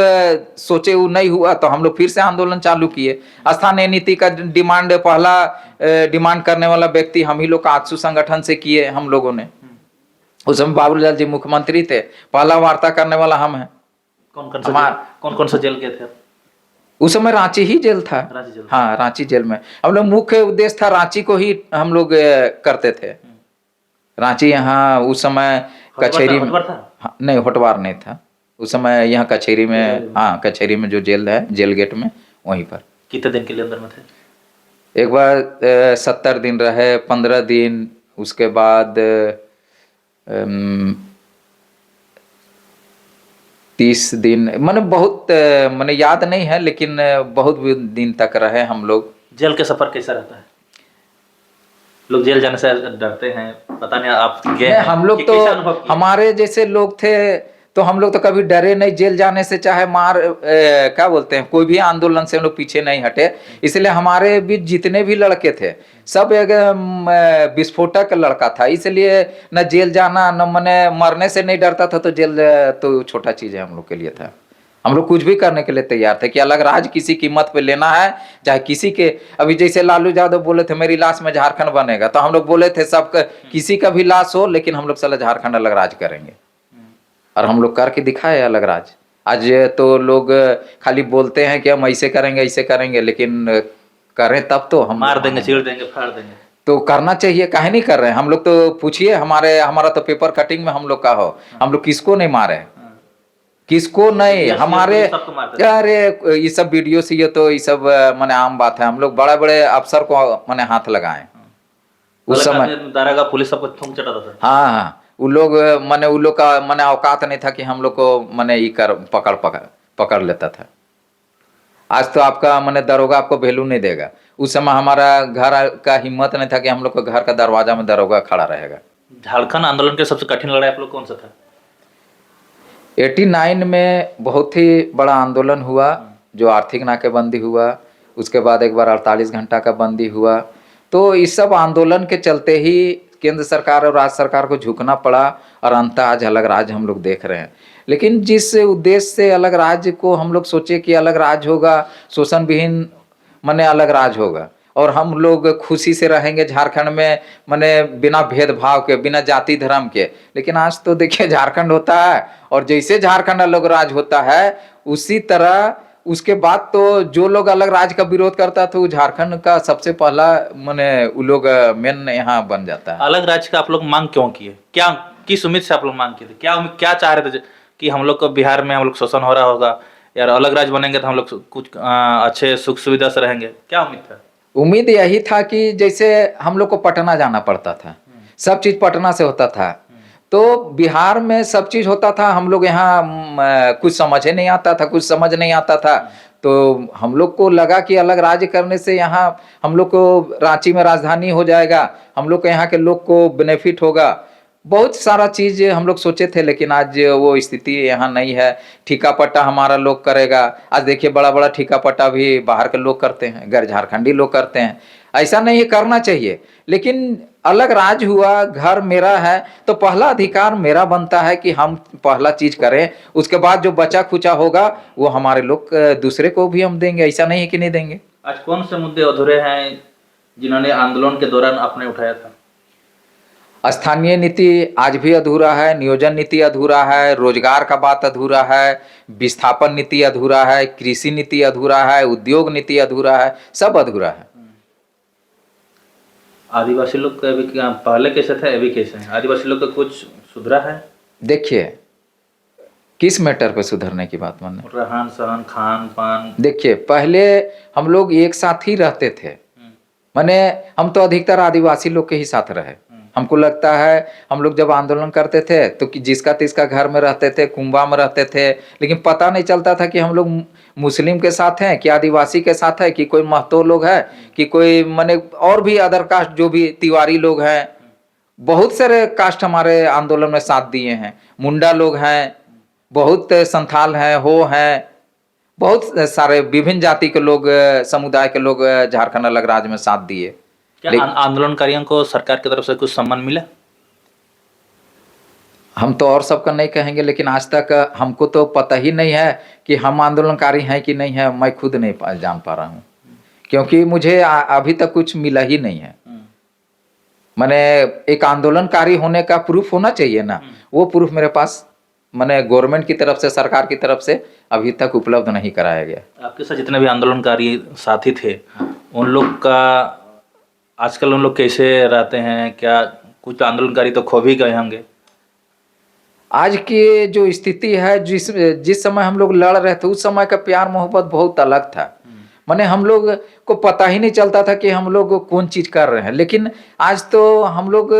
सोचे वो नहीं हुआ, तो हम लोग फिर से आंदोलन चालू किए। स्थानीय नीति का डिमांड, पहला डिमांड करने वाला व्यक्ति हम ही लोग का आजसू संगठन से किए हम लोगों ने। उस समय बाबूलाल जी मुख्यमंत्री थे, पहला वार्ता करने वाला हम है। कौन कौन सा जेल गए थे? उस समय रांची ही जेल था। रांची जेल? हाँ, रांची जेल में हम लोग मुख्य उद्देश्य था रांची को ही हम लोग करते थे। रांची यहाँ उस समय कचहरी में, हाँ, नहीं होटवार नहीं था उस समय, यहाँ कचहरी में, हाँ कचहरी में जो जेल है, जेल गेट में, वहीं पर। कितने दिन के लिए अंदर में थे? एक बार 70 दिन रहे, 15 दिन, उसके बाद 30 दिन, मैंने बहुत मैंने याद नहीं है, लेकिन बहुत दिन तक रहे हम लोग। जेल के सफर कैसा रहता है? लोग जेल जाने से डरते हैं, पता नहीं आप गए हैं? हम लोग तो, हमारे जैसे लोग थे तो हम लोग तो कभी डरे नहीं जेल जाने से, चाहे मार क्या बोलते हैं, कोई भी आंदोलन से हम लोग पीछे नहीं हटे। इसलिए हमारे बीच जितने भी लड़के थे सब एक विस्फोटक लड़का था, इसलिए न जेल जाना, न मैंने मरने से नहीं डरता था। तो जेल तो छोटा चीज है हम लोग के लिए था। हम लोग कुछ भी करने के लिए तैयार थे कि अलग राज किसी कीमत पे लेना है, चाहे किसी के। अभी जैसे लालू यादव बोले थे मेरी लाश में झारखंड बनेगा, तो हम लोग बोले थे सब किसी का भी लाश हो, लेकिन हम लोग साला झारखंड अलग राज करेंगे, और हम लोग करके दिखाए अलग राज। आज तो लोग खाली बोलते हैं कि हम ऐसे करेंगे ऐसे करेंगे, लेकिन करें तब तो हम मार देंगे, चीर देंगे, फाड़ देंगे। तो करना चाहिए, काहे नहीं कर रहे हैं हम लोग। तो पूछिए, हमारा तो पेपर कटिंग में हम लोग का हो, हम लोग किसको नहीं मारे, किसको नहीं। हमारे अरे ये सब वीडियो से ये तो ये सब माने आम बात है। हम लोग बड़े बड़े अफसर को माने हाथ लगाए उस समय। दारोगा पुलिस सबको थूक चटाता था। हाँ हाँ, वो लोग माने वो लोग का माने औकात नहीं था कि हम लोग को माने ये कर पकड़ पकड़ पकड़ लेता था। आज तो आपका माने दरोगा आपको वैल्यू नहीं देगा। उस समय हमारा घर का हिम्मत नहीं था कि हम लोग को घर का दरवाजा में दरोगा खड़ा रहेगा। झारखंड आंदोलन के सबसे कठिन लड़ाई आप लोग कौन सा था? 89 में बहुत ही बड़ा आंदोलन हुआ, जो आर्थिक नाकेबंदी हुआ। उसके बाद एक बार 48 घंटा का बंदी हुआ। तो इस सब आंदोलन के चलते ही केंद्र सरकार और राज्य सरकार को झुकना पड़ा, और अंततः आज अलग राज्य हम लोग देख रहे हैं। लेकिन जिस उद्देश्य से अलग राज्य को हम लोग सोचे कि अलग राज्य होगा, शोषण विहीन माने अलग राज्य होगा, और हम लोग खुशी से रहेंगे झारखंड में माने बिना भेदभाव के, बिना जाति धर्म के। लेकिन आज तो देखिए झारखंड होता है, और जैसे झारखंड अलग राज्य होता है उसी तरह उसके बाद तो जो लोग अलग राज्य का विरोध करता था वो झारखंड का सबसे पहला माने वो लोग मेन यहाँ बन जाता है। अलग राज्य का आप लोग मांग क्यों किए? क्या किस उम्मीद से आप लोग मांग किए थे? क्या चाह रहे थे कि हम लोग को बिहार में हम लोग शोषण हो रहा होगा, यार अलग राज्य बनेंगे तो हम लोग कुछ अच्छे सुख सुविधा से रहेंगे? क्या उम्मीद था? उम्मीद यही था कि जैसे हम लोग को पटना जाना पड़ता था, सब चीज पटना से होता था, तो बिहार में सब चीज होता था, हम लोग यहाँ कुछ समझ ही नहीं आता था, कुछ समझ नहीं आता था। तो हम लोग को लगा कि अलग राज्य करने से यहाँ हम लोग को रांची में राजधानी हो जाएगा, हम लोग को यहाँ के लोग को बेनिफिट होगा, बहुत सारा चीज हम लोग सोचे थे। लेकिन आज वो स्थिति यहाँ नहीं है। ठेका पट्टा हमारा लोग करेगा, आज देखिए बड़ा बड़ा ठेका पट्टा भी बाहर के लोग करते हैं, गैर झारखंडी लोग करते हैं। ऐसा नहीं है, करना चाहिए, लेकिन अलग राज्य हुआ, घर मेरा है तो पहला अधिकार मेरा बनता है कि हम पहला चीज करें, उसके बाद जो बचा खुचा होगा वो हमारे लोग दूसरे को भी हम देंगे। ऐसा नहीं है कि नहीं देंगे। आज कौन से मुद्दे अधूरे हैं जिन्होंने आंदोलन के दौरान आपने उठाया था? स्थानीय नीति आज भी अधूरा है, नियोजन नीति अधूरा है, रोजगार का बात अधूरा है, विस्थापन नीति अधूरा है, कृषि नीति अधूरा है, उद्योग नीति अधूरा है, सब अधूरा है। आदिवासी लोग का अभी पहले कैसे थे अभी कैसे हैं? आदिवासी लोग का कुछ सुधरा है? देखिए किस मैटर पे सुधरने की बात माने? रहन सहन खान पान। देखिए पहले हम लोग एक साथ ही रहते थे, माने हम तो अधिकतर आदिवासी लोग के ही साथ रहे। हमको लगता है हम लोग जब आंदोलन करते थे तो कि जिसका तिसका घर में रहते थे, कुंबा में रहते थे, लेकिन पता नहीं चलता था कि हम लोग मुस्लिम के साथ हैं कि आदिवासी के साथ है कि कोई महतो लोग है कि कोई माने और भी अदर कास्ट जो भी तिवारी लोग हैं। बहुत सारे कास्ट हमारे आंदोलन में साथ दिए हैं, मुंडा लोग हैं, बहुत संथाल हैं, हो हैं, बहुत सारे विभिन्न जाति के लोग, समुदाय के लोग झारखंड अलग राज्य में साथ दिए। क्या आंदोलनकारियों को सरकार की तरफ से कुछ सम्मान मिला? हम तो और सबका नहीं कहेंगे, लेकिन आज तक हमको तो पता ही नहीं है कि हम आंदोलनकारी हैं कि नहीं है। मैं खुद नहीं जान पा रहा हूँ, क्योंकि मुझे अभी तक कुछ मिला ही नहीं है। मैंने एक आंदोलनकारी होने का प्रूफ होना चाहिए ना, वो प्रूफ मेरे पास मैंने गवर्नमेंट की तरफ से, सरकार की तरफ से अभी तक उपलब्ध नहीं कराया गया। आपके साथ जितने भी आंदोलनकारी साथी थे उन लोग का आजकल उन लोग कैसे रहते हैं? क्या कुछ आंदोलनकारी तो खो भी गए होंगे? आज की जो स्थिति है, जिस समय हम लोग लड़ रहे थे उस समय का प्यार मोहब्बत बहुत अलग था। माने हम लोग को पता ही नहीं चलता था कि हम लोग कौन चीज कर रहे हैं। लेकिन आज तो हम लोग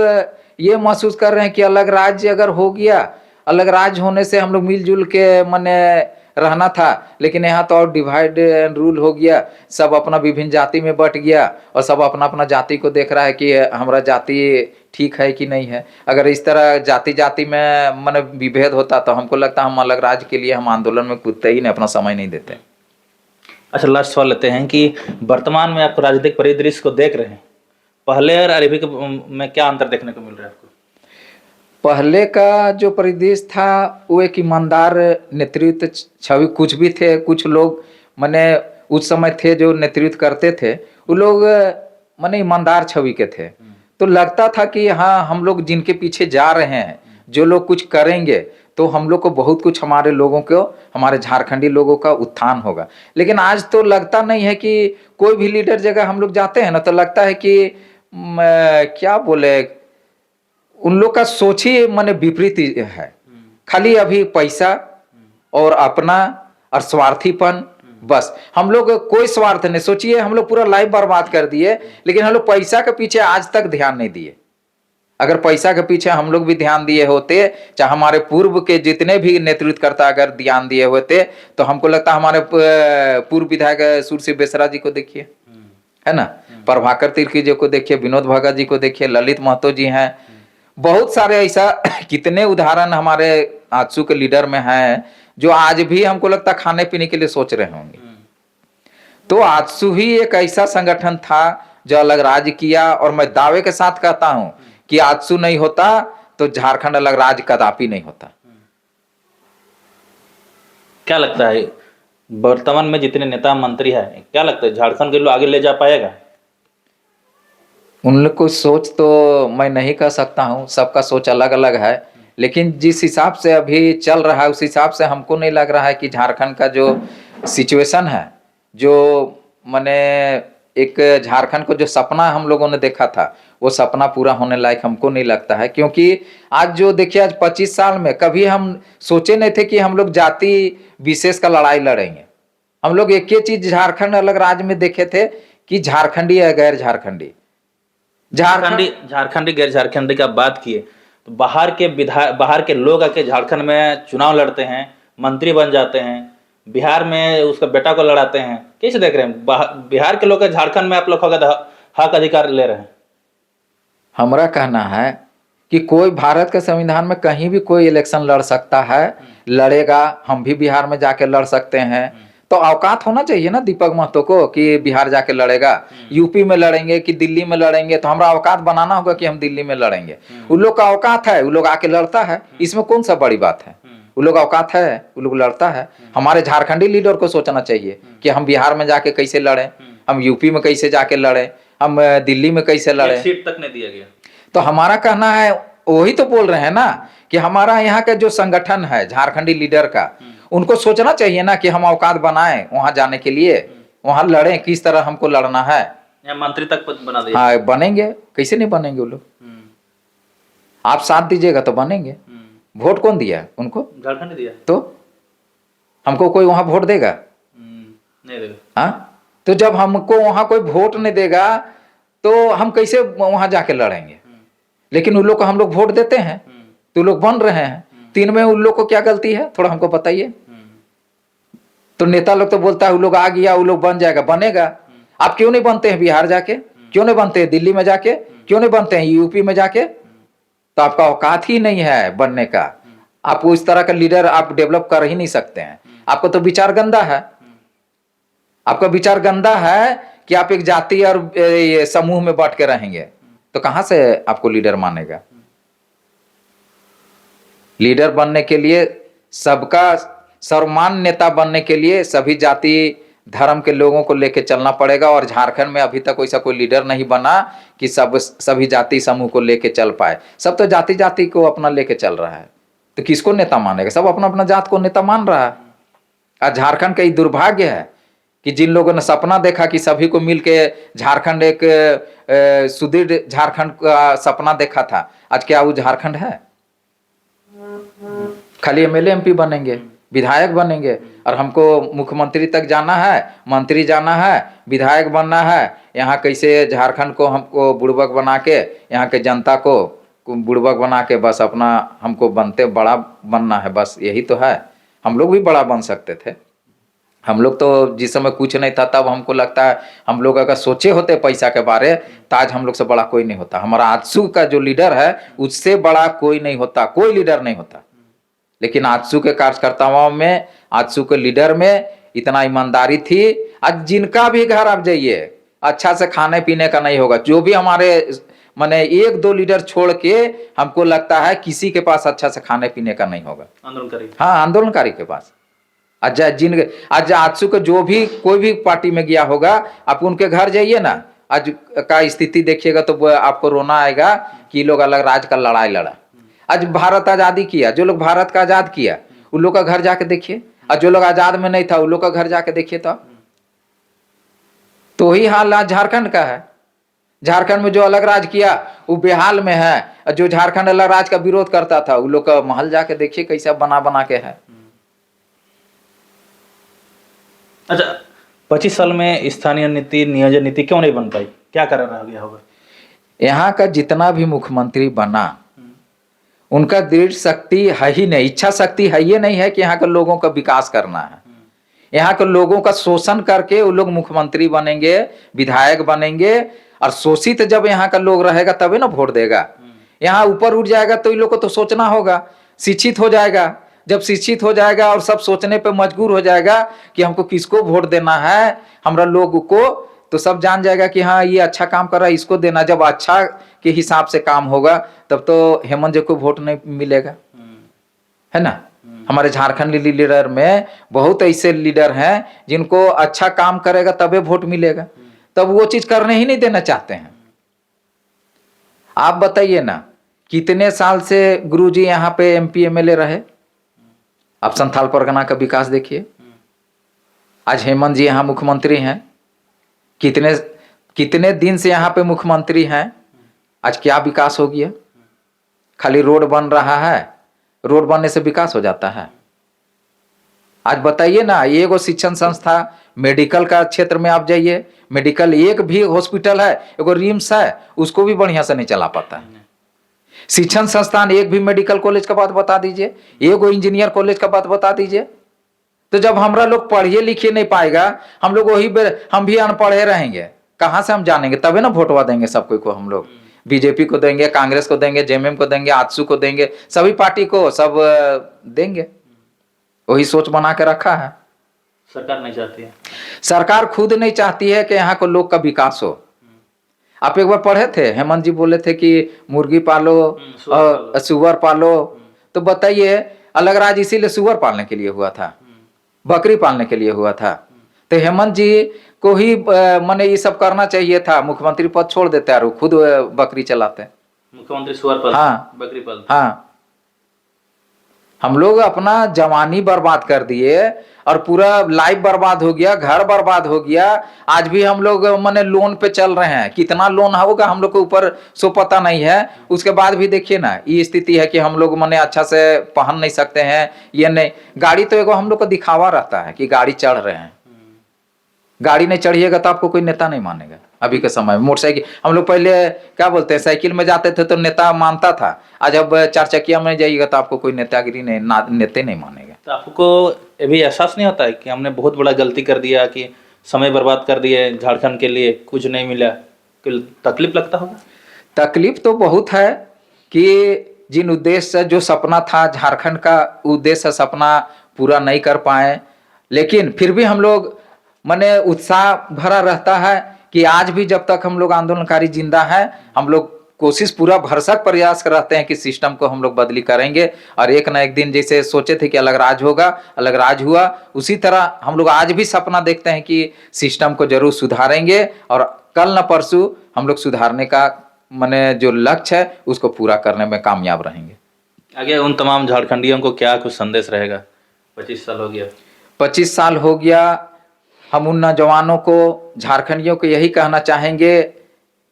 ये महसूस कर रहे हैं कि अलग राज्य अगर हो गया, अलग राज्य होने से हम लोग मिलजुल के माने रहना था, लेकिन यहाँ तो और डिवाइड एंड रूल हो गया, सब अपना विभिन्न जाति में बट गया और सब अपना अपना जाति को देख रहा है कि हमारा जाति ठीक है कि नहीं है। अगर इस तरह जाति जाति में माने विभेद होता तो हमको लगता हम अलग राज्य के लिए हम आंदोलन में कूदते ही नहीं, अपना समय नहीं देते। अच्छा, लास्ट सवाल लेते हैं कि वर्तमान में आप राजनीतिक परिदृश्य को देख रहे हैं, पहले और अभी में क्या अंतर देखने को मिल रहा है आपको? पहले का जो परिदृश्य था वो एक ईमानदार नेतृत्व छवि, कुछ भी थे कुछ लोग माने उस समय थे जो नेतृत्व करते थे, वो लोग माने ईमानदार छवि के थे। तो लगता था कि हाँ हम लोग जिनके पीछे जा रहे हैं, जो लोग कुछ करेंगे तो हम लोग को बहुत कुछ, हमारे लोगों को, हमारे झारखंडी लोगों का उत्थान होगा। लेकिन आज तो लगता नहीं है कि कोई भी लीडर जगह हम लोग जाते हैं ना तो लगता है कि क्या बोले, उन लोग का सोच ही माने विपरीत है। खाली अभी पैसा और अपना और स्वार्थीपन, बस। हम लोग कोई स्वार्थ नहीं, सोचिए हम लोग पूरा लाइफ बर्बाद कर दिए, लेकिन हम लोग पैसा के पीछे आज तक ध्यान नहीं दिए। अगर पैसा के पीछे हम लोग भी ध्यान दिए होते, चाहे हमारे पूर्व के जितने भी नेतृत्वकर्ता अगर ध्यान दिए होते, तो हमको लगता हमारे पूर्व विधायक सूर्यसिंह बेसरा जी को देखिए, है ना, प्रभाकर तिर्की जी को देखिए, विनोद भगत जी को देखिए, ललित महतो जी हैं, बहुत सारे ऐसा कितने उदाहरण हमारे आजसू के लीडर में हैं जो आज भी हमको लगता खाने पीने के लिए सोच रहे होंगे। तो आजसू ही एक ऐसा संगठन था जो अलग राज्य किया, और मैं दावे के साथ कहता हूं कि आजसू नहीं होता तो झारखंड अलग राज्य कदापि नहीं होता। क्या लगता है वर्तमान में जितने नेता मंत्री हैं, क्या लगता है झारखंड के लोग आगे ले जा पाएगा? उन लोग को सोच तो मैं नहीं कह सकता हूं, सबका सोच अलग अलग है, लेकिन जिस हिसाब से अभी चल रहा है उस हिसाब से हमको नहीं लग रहा है कि झारखंड का जो सिचुएशन है, जो माने एक झारखंड को जो सपना हम लोगों ने देखा था वो सपना पूरा होने लायक हमको नहीं लगता है। क्योंकि आज जो देखिए, आज 25 साल में कभी हम सोचे नहीं थे कि हम लोग जाति विशेष का लड़ाई लड़ेंगे। हम लोग एक ही चीज झारखंड अलग राज्य में देखे थे कि झारखंडी है गैर झारखंडी, झारखंडी गैर झारखंडी का बात किए तो बाहर के लोग आके झारखंड में चुनाव लड़ते हैं, मंत्री बन जाते हैं, बिहार में उसका बेटा को लड़ाते हैं। कैसे देख रहे हैं बिहार के लोग झारखंड में आप लोग का हक अधिकार ले रहे हैं? हमारा कहना है कि कोई भारत के संविधान में कहीं भी कोई इलेक्शन लड़ सकता है, लड़ेगा, हम भी बिहार में जाके लड़ सकते हैं। तो औकात होना चाहिए ना दीपक महतो को कि बिहार जाके लड़ेगा, यूपी में लड़ेंगे कि दिल्ली में लड़ेंगे, तो हमारा औकात बनाना होगा कि हम दिल्ली में लड़ेंगे। उन लोग का औकात है, वो लोग आके लड़ता है, इसमें कौन सा बड़ी बात है? वो लोग औकात है, वो लोग लड़ता है। हमारे झारखंडी लीडर को सोचना चाहिए कि हम बिहार में जाके कैसे लड़ें, हम यूपी में कैसे जाके लड़ें, हम दिल्ली में कैसे लड़ें। सीट तक नहीं दिया गया। तो हमारा कहना है, वही तो बोल रहे हैं ना कि हमारा यहाँ का जो संगठन है झारखंडी लीडर का, उनको सोचना चाहिए ना कि हम औकात बनाएं वहां जाने के लिए, वहां लड़ें, किस तरह हमको लड़ना है। या मंत्री तक बना दिया। हाँ, बनेंगे, कैसे नहीं बनेंगे वो लोग। आप साथ दीजिएगा तो बनेंगे। वोट कौन दिया उनको? झारखंड ने दिया। तो हमको कोई वहां वोट देगा? नहीं देगा। हाँ, तो जब हमको वहां कोई वोट नहीं देगा तो हम कैसे वहां जाके लड़ेंगे? लेकिन उन लोग को हम लोग वोट देते हैं तो लोग बन रहे हैं। तीन में उन लोग को क्या गलती है, थोड़ा हमको बताइए। तो नेता लोग तो बोलता है वो लोग आ गया, वो लोग बन जाएगा, बनेगा। आप क्यों नहीं बनते हैं बिहार जाके? क्यों नहीं बनते हैं दिल्ली में जाके? क्यों नहीं बनते हैं यूपी में जाके? तो आपका औकात ही नहीं है बनने का। आप उस तरह का लीडर आप डेवलप कर ही नहीं सकते हैं। आपका तो विचार गंदा है। आपका विचार गंदा है कि आप एक जाति और समूह में बांट के रहेंगे, तो कहां से आपको लीडर मानेगा? लीडर बनने के लिए, सबका सर्वमान्य नेता बनने के लिए सभी जाति धर्म के लोगों को लेके चलना पड़ेगा। और झारखंड में अभी तक वैसा कोई लीडर नहीं बना कि सभी जाति समूह को लेके चल पाए। सब तो जाति जाति को अपना लेके चल रहा है, तो किसको नेता मानेगा? सब अपना अपना जात को नेता मान रहा है। आज झारखंड का ये दुर्भाग्य है कि जिन लोगों ने सपना देखा कि सभी को मिलके झारखंड एक सुदृढ़ झारखंड का सपना देखा था, आज क्या वो झारखंड है? खाली एमएलए एमपी बनेंगे, विधायक बनेंगे, और हमको मुख्यमंत्री तक जाना है, मंत्री जाना है, विधायक बनना है। यहाँ कैसे झारखंड को हमको बुड़बक बना के, यहाँ के जनता को बुड़बक बना के बस अपना हमको बनते बड़ा बनना है, बस यही तो है। हम लोग भी बड़ा बन सकते थे। हम लोग तो जिस समय कुछ नहीं था तब हमको लगता है हम लोग अगर सोचे होते पैसा के बारे तो आज हम लोग से बड़ा कोई नहीं होता। हमारा आजसू का जो लीडर है उससे बड़ा कोई नहीं होता, कोई लीडर नहीं होता। लेकिन आजसू के कार्यकर्ताओं में, आजसू के लीडर में इतना ईमानदारी थी। आज जिनका भी घर आप जाइए, अच्छा से खाने पीने का नहीं होगा। जो भी हमारे माने एक दो लीडर छोड़ के हमको लगता है किसी के पास अच्छा से खाने पीने का नहीं होगा। आंदोलनकारी, हाँ, आंदोलनकारी के पास। आज आजसू का जो भी कोई भी पार्टी में गया होगा, आप उनके घर जाइए ना, आज का स्थिति देखिएगा तो आपको रोना आएगा कि लोग अलग राज्य का लड़ाई लड़ा। आज भारत आजादी किया, जो लोग भारत का आजाद किया उन लोग का घर जाके देखिए, और जो लोग आजाद में नहीं था उन लोग का घर जाके देखिए। तो वही हाल आज झारखंड का है। झारखंड में जो अलग राज किया वो बेहाल में है, और जो झारखंड अलग राज का विरोध करता था उन लोग का महल जाके देखिए कैसा बना बना के है। अच्छा, 25 साल में स्थानीय नीति, नियोजन नीति क्यों नहीं बन पाई? क्या कारण रह गया होगा? यहाँ का जितना भी मुख्यमंत्री बना उनका दृढ़ शक्ति है ही नहीं, इच्छा शक्ति है ये नहीं है कि यहाँ के लोगों का विकास करना है। यहाँ के लोगों का शोषण करके वो लोग मुख्यमंत्री बनेंगे, विधायक बनेंगे, और शोषित जब यहाँ का लोग रहेगा तभी ना वोट देगा। यहाँ ऊपर उठ जाएगा तो इन लोग को तो सोचना होगा, शिक्षित हो जाएगा, जब शिक्षित हो जाएगा और सब सोचने पे मजबूर हो जाएगा कि हमको किसको वोट देना है हमरा लोगों को, तो सब जान जाएगा कि हाँ ये अच्छा काम कर रहा है इसको देना। जब अच्छा के हिसाब से काम होगा तब तो हेमंत जी को वोट नहीं मिलेगा, है ना। हमारे झारखंड लीडर में बहुत ऐसे लीडर हैं जिनको अच्छा काम करेगा तबे वोट मिलेगा, तब वो चीज करने ही नहीं देना चाहते हैं। आप बताइए ना, कितने साल से गुरुजी यहाँ पे MP MLA रहे, आप संथाल परगना का विकास देखिए। आज हेमंत जी यहाँ मुख्यमंत्री हैं, कितने दिन से यहाँ पे मुख्यमंत्री हैं, आज क्या विकास हो गया। खाली रोड बन रहा है, रोड बनने से विकास हो जाता है। आज बताइए ना, ये एगो शिक्षण संस्था मेडिकल का क्षेत्र में आप जाइए, मेडिकल एक भी हॉस्पिटल है, एगो रिम्स है, उसको भी बढ़िया से नहीं चला पाता है। शिक्षण संस्थान एक भी मेडिकल कॉलेज का बात बता दीजिए, एगो इंजीनियर कॉलेज का बात बता दीजिए। तो जब हमरा लोग पढ़िए लिखिए नहीं पाएगा, हम लोग हम भी अनपढ़े रहेंगे, कहाँ से हम जानेंगे। तबे ना वोटवा देंगे सब कोई को, हम लोग बीजेपी को देंगे, कांग्रेस को देंगे, JMM को देंगे, आजसू को देंगे, सभी पार्टी को सब देंगे। वही सोच बना के रखा है। सरकार नहीं चाहती है, सरकार खुद नहीं चाहती है कि यहाँ को लोग का विकास हो। आप एक बार पढ़े थे, हेमंत जी बोले थे कि मुर्गी पालो और सुअर पालो, तो बताइए अलग राज्य इसीलिए सुअर पालने के लिए हुआ था, बकरी पालने के लिए हुआ था। तो हेमंत जी को ही माने ये सब करना चाहिए था, मुख्यमंत्री पद छोड़ देते और खुद बकरी चलाते। मुख्यमंत्री सुअर पालते, हाँ बकरी पालते। हाँ, हम लोग अपना जवानी बर्बाद कर दिए और पूरा लाइफ बर्बाद हो गया, घर बर्बाद हो गया। आज भी हम लोग माने लोन पे चल रहे हैं, कितना लोन होगा हम लोग के ऊपर सो पता नहीं है। उसके बाद भी देखिए ना ये स्थिति है कि हम लोग माने अच्छा से पहन नहीं सकते हैं, ये नहीं। गाड़ी तो एगो हम लोग को दिखावा रहता है कि गाड़ी चढ़ रहे हैं, गाड़ी नहीं चढ़िएगा तो आपको कोई नेता नहीं मानेगा। अभी के समय में मोटरसाइकिल, हम लोग पहले क्या बोलते हैं साइकिल में जाते थे तो नेता मानता था, आज अब 4 चक्किया में जाइएगा तो आपको कोई नेतागिरी नहीं, नेता नहीं मानेगा। तो आपको ये भी एहसास नहीं होता है कि हमने बहुत बड़ा गलती कर दिया, कि समय बर्बाद कर दिए झारखंड के लिए, कुछ नहीं मिला, कोई तकलीफ लगता होगा? तकलीफ तो बहुत है कि जिन उद्देश्य से जो सपना था झारखंड का, उद्देश्य सपना पूरा नहीं कर पाए, लेकिन फिर भी हम लोग माने उत्साह भरा रहता है कि आज भी जब तक हम लोग आंदोलनकारी जिंदा है, हम लोग कोशिश पूरा भरसक प्रयास रहते हैं कि सिस्टम को हम लोग बदली करेंगे। और एक ना एक दिन जैसे सोचे थे कि अलग राज होगा, अलग राज हुआ, उसी तरह हम लोग आज भी सपना देखते हैं कि सिस्टम को जरूर सुधारेंगे और कल न परसों हम लोग सुधारने का माने जो लक्ष्य है उसको पूरा करने में कामयाब रहेंगे। आगे उन तमाम झारखंडियों को क्या कुछ संदेश रहेगा? 25 साल हो गया, 25 साल हो गया, हम उन नौजवानों को, झारखंडियों को यही कहना चाहेंगे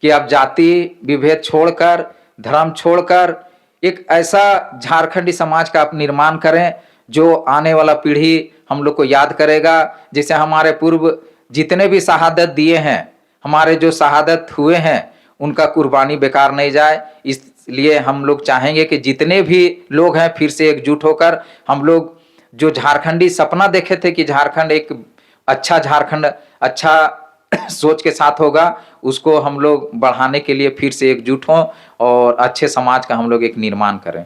कि आप जाति विभेद छोड़कर, धर्म छोड़कर एक ऐसा झारखंडी समाज का आप निर्माण करें जो आने वाला पीढ़ी हम लोग को याद करेगा। जैसे हमारे पूर्व जितने भी शहादत दिए हैं, हमारे जो शहादत हुए हैं, उनका कुर्बानी बेकार नहीं जाए, इसलिए हम लोग चाहेंगे कि जितने भी लोग हैं फिर से एकजुट होकर हम लोग जो झारखंडी सपना देखे थे कि झारखंड एक अच्छा झारखंड, अच्छा सोच के साथ होगा, उसको हम लोग बढ़ाने के लिए फिर से एकजुट हों और अच्छे समाज का हम लोग एक निर्माण करें।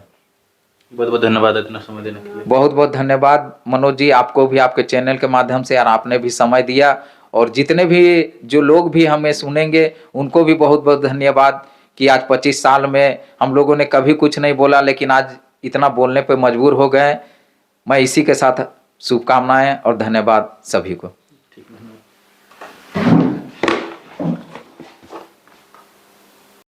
बहुत बहुत धन्यवाद इतना समय देने के लिए। बहुत बहुत धन्यवाद मनोज जी, आपको भी आपके चैनल के माध्यम से, और आपने भी समय दिया, और जितने भी जो लोग भी हमें सुनेंगे उनको भी बहुत बहुत धन्यवाद कि आज 25 साल में हम लोगों ने कभी कुछ नहीं बोला, लेकिन आज इतना बोलने पर मजबूर हो गए। मैं इसी के साथ शुभकामनाएं और धन्यवाद सभी को।